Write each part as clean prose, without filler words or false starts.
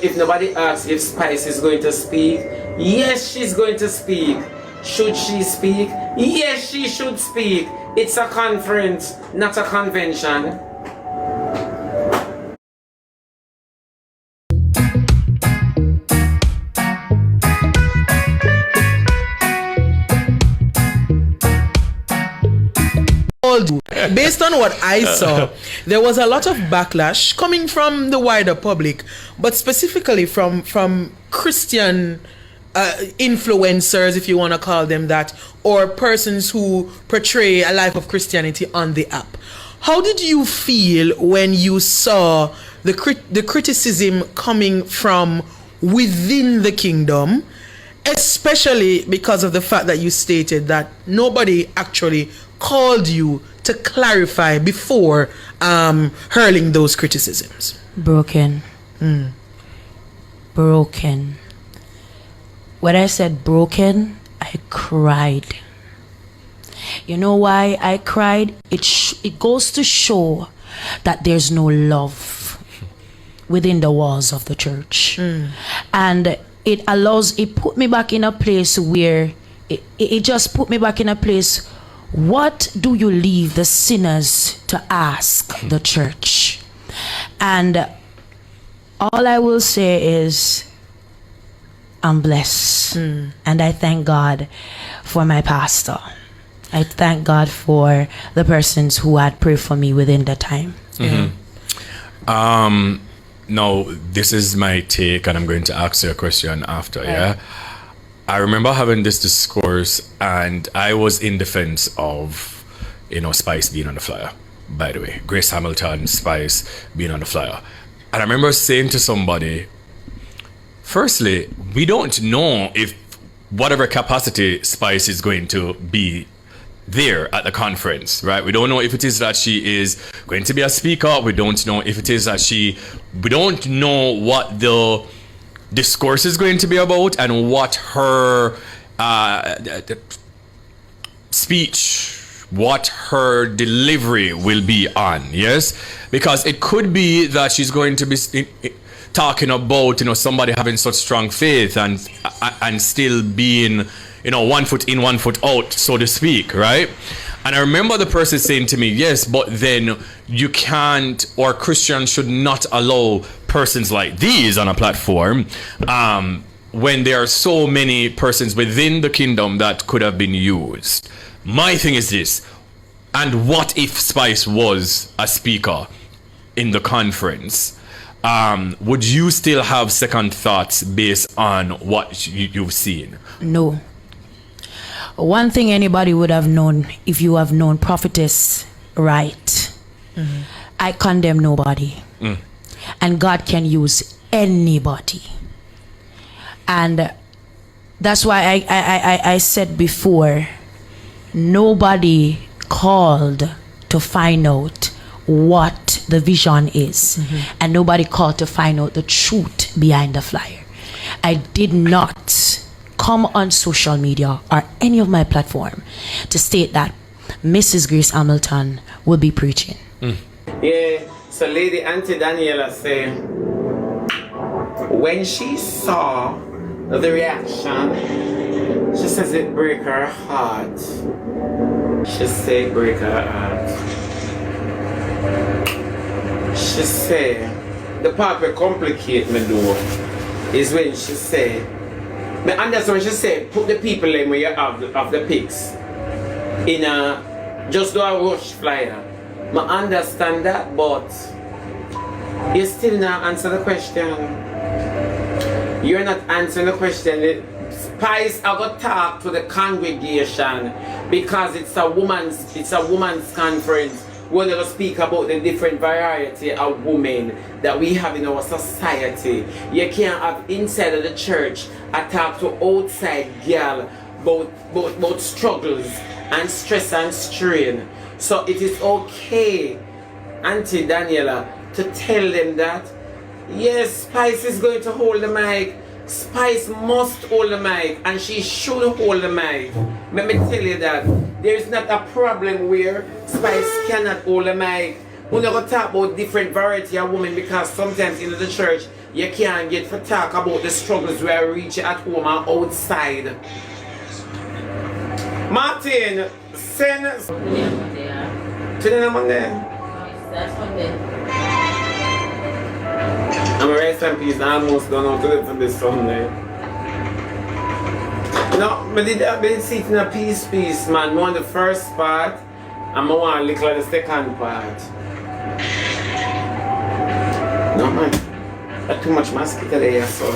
If nobody asks if Spice is going to speak, yes, she's going to speak. Should she speak? Yes, she should speak. It's a conference, not a convention. Based on what I saw, there was a lot of backlash coming from the wider public, but specifically from Christian influencers, if you want to call them that, or persons who portray a life of Christianity on the app. How did you feel when you saw the criticism coming from within the kingdom, especially because of the fact that you stated that nobody actually called you to clarify before hurling those criticisms? Broken. Broken. When I said broken, I cried. You know why I cried? It goes to show that there's no love within the walls of the church. And it put me back in a place where it just put me back in a place. What do you leave the sinners to ask the church? And all I will say is I'm blessed. And I thank God for my pastor. I thank God for the persons who had prayed for me within the time. Now, this is my take, and I'm going to ask you a question after, yeah? I remember having this discourse, and I was in defense of, Spice being on the flyer, by the way. Grace Hamilton, Spice being on the flyer. And I remember saying to somebody, firstly, we don't know if whatever capacity Spice is going to be there at the conference, right? We don't know if it is that she is going to be a speaker. We don't know if it is that we don't know what the discourse is going to be about and what her speech, what her delivery will be on, yes? Because it could be that she's going to be talking about, somebody having such strong faith and still being, 1 foot in, 1 foot out, so to speak, right? And I remember the person saying to me, yes, but then you can't, or Christians should not allow persons like these on a platform when there are so many persons within the kingdom that could have been used. My thing is this, and what if Spice was a speaker in the conference? Would you still have second thoughts based on what you've seen? No. One thing anybody would have known, if you have known Prophetess right, I condemn nobody. And God can use anybody. And that's why I said before, nobody called to find out what the vision is. And nobody called to find out the truth behind the flyer. I did not come on social media or any of my platform to state that Mrs. Grace Hamilton will be preaching. Yeah, so Lady Auntie Daneilla said, when she saw the reaction, she says it break her heart. She said it break her heart. She said, the part that complicate me though, is when she said, I understand when she said, put the people in where you have the pics in a, just do a rush flyer. I understand that, but you still not answer the question. You're not answering the question. Spice, I got talk to the congregation because it's a woman's conference. We're going to speak about the different variety of women that we have in our society. You can't have inside of the church I talk to outside girl about struggles and stress and strain. So it is okay, Auntie Daneilla, to tell them that yes, Spice is going to hold the mic. Spice must hold the mic, and she should hold the mic. Let me tell you that there is not a problem where Spice cannot hold the mic. We're not going to talk about different variety of women because sometimes in the church you can't get to talk about the struggles where I reach at home and outside. Martin, send us. Today on Monday. That's Monday. I'm a rest in peace. I almost don't know to live for this Sunday. No, but I've been sitting a piece, man. I want the first part, and I want a little of the second part. No, man. That's too much mosquito there, so.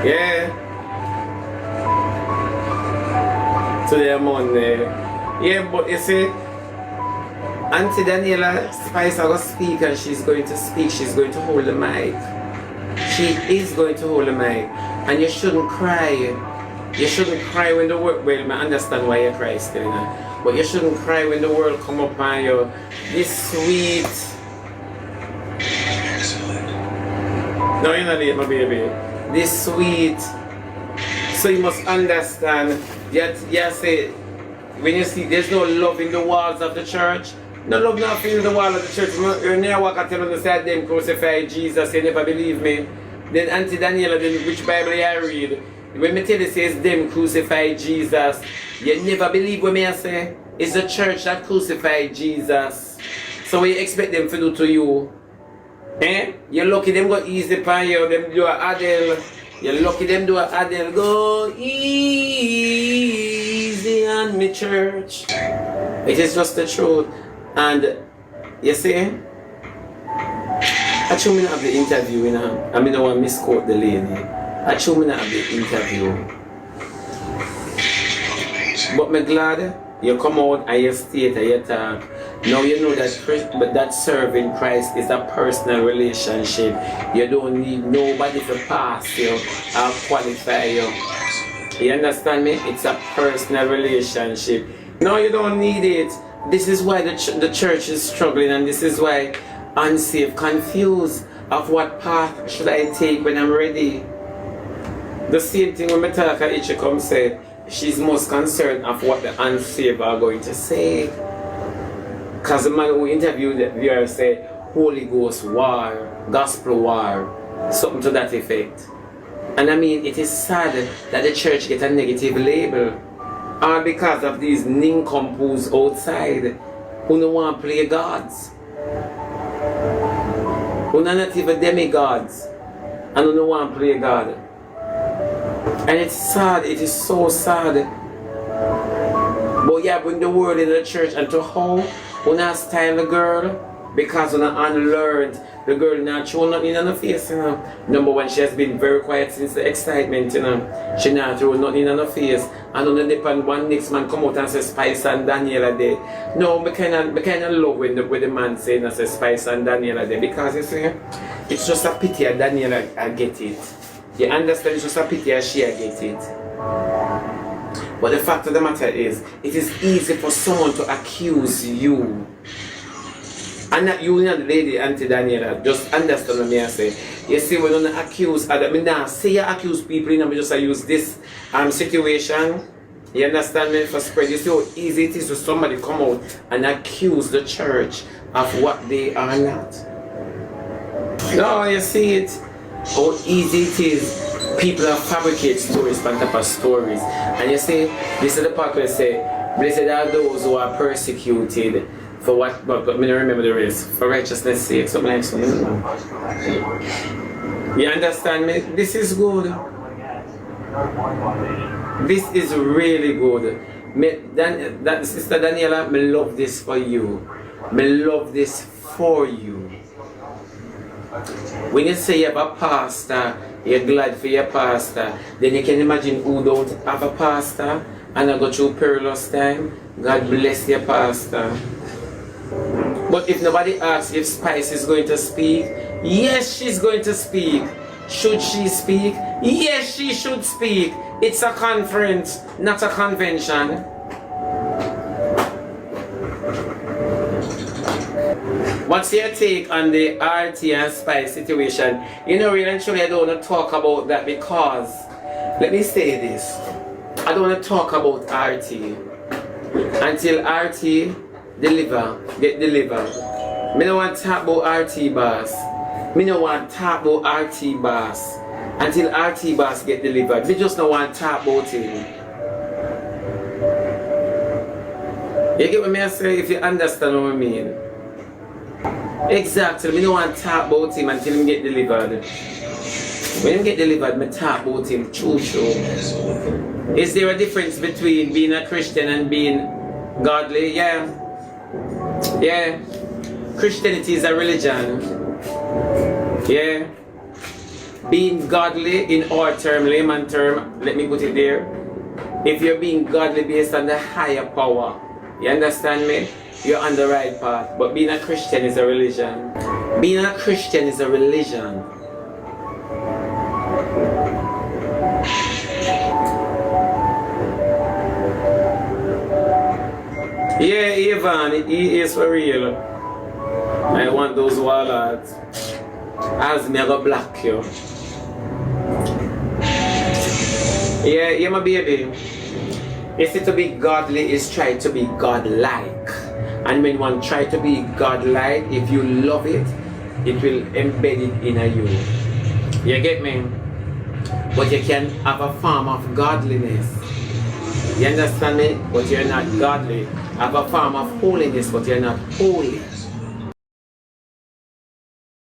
Yeah. Today I'm on there. Yeah, but you see, Auntie Daneilla Spice are going to speak, and she's going to speak. She's going to hold the mic. She is going to hold the mic. And you shouldn't cry. You shouldn't cry when the world, well, I understand why you cry still, but you shouldn't cry when the world come up on you. This sweet. No, you're not late, my baby. This sweet. So you must understand that, say, when you see there's no love in the walls of the church, no love nothing in the wall of the church. When you walk and tell them to say them crucified Jesus, you never believe me. Then Auntie Daneilla, then which Bible you read? When me tell you says them crucified Jesus, you never believe what me I say. It's the church that crucified Jesus. So what you expect them to do to you? Eh? You're lucky them go easy upon you, them do a Adele. You're lucky them do a Adele. Go easy on me church. It is just the truth. And you see, I show me not have the interview, you know. I mean I want to misquote the lady. I show me not have the interview. But me glad you come out and you state and you talk. Now you know that serving Christ is a personal relationship. You don't need nobody to pass you or qualify you. You understand me? It's a personal relationship. No, you don't need it. This is why the church is struggling, and this is why unsaved, confused of what path should I take when I'm ready. The same thing when me talk at Ichi come say, she's most concerned of what the unsaved are going to say. Because the man who interviewed her said, Holy Ghost war, gospel war, something to that effect. And I mean, it is sad that the church get a negative label. All because of these nincompoops outside who don't want to play gods. Who not even demigods and who don't want to play God. And it's sad, it is so sad. But yeah, bring the word in the church and to how we not style the girl because we not unlearned. The girl not show nothing in her face, you know. Number one, she has been very quiet since the excitement, you know. She not throw nothing in her face. And on the depend one next man come out and say Spice and Daneilla there. No, I kinda love when the man saying I say Spice and Daneilla there, because you see, it's just a pity that Daneilla I get it. You understand? It's just a pity that she get it. But the fact of the matter is, it is easy for someone to accuse you. And not you, not the lady, Auntie Daneilla. Just understand what I say. You see, we don't accuse others. I mean, now, say you accuse people, you know, we just use this situation. You understand me? For spread. You see how easy it is for somebody come out and accuse the church of what they are not. No, you see it. How easy it is. People are fabricate stories on top of stories. And you see, this is the part where they say, blessed are those who are persecuted. For what? But me don't remember the rest. For righteousness' sake, something like something. You understand me? This is good. This is really good. Sister Daneilla, me love this for you. Me love this for you. When you say you have a pastor, you're glad for your pastor, then you can imagine who don't have a pastor and I go through perilous time. God bless your pastor. But if nobody asks if Spice is going to speak, yes, she's going to speak. Should she speak? Yes, she should speak. It's a conference, not a convention. What's your take on the RT and Spice situation? You know, really and truly, I don't want to talk about that because, let me say this, I don't want to talk about RT until RT get delivered. I don't want to talk about RT boss Me no want to talk about RT Boss until RT Boss get delivered. Me just no want to talk about him. You get what I say? If you understand what I mean. Exactly. Me no want to talk about him until him get delivered. When him get delivered, me talk about him true. Is there a difference between being a Christian and being godly? Yeah. Yeah. Christianity is a religion. Yeah. Being godly in our term, layman term, let me put it there. If you're being godly based on the higher power, you understand me? You're on the right path. But being a Christian is a religion. Being a Christian is a religion. Yeah, Ivan, he is for real. I want those wallets. As me, I go block you. Yeah, my baby. You see, to be godly is try to be godlike. And when one try to be godlike, if you love it, it will embed it in you. You get me? But you can have a form of godliness. You understand me? But you're not godly. Have a form of holiness, but you're not holy.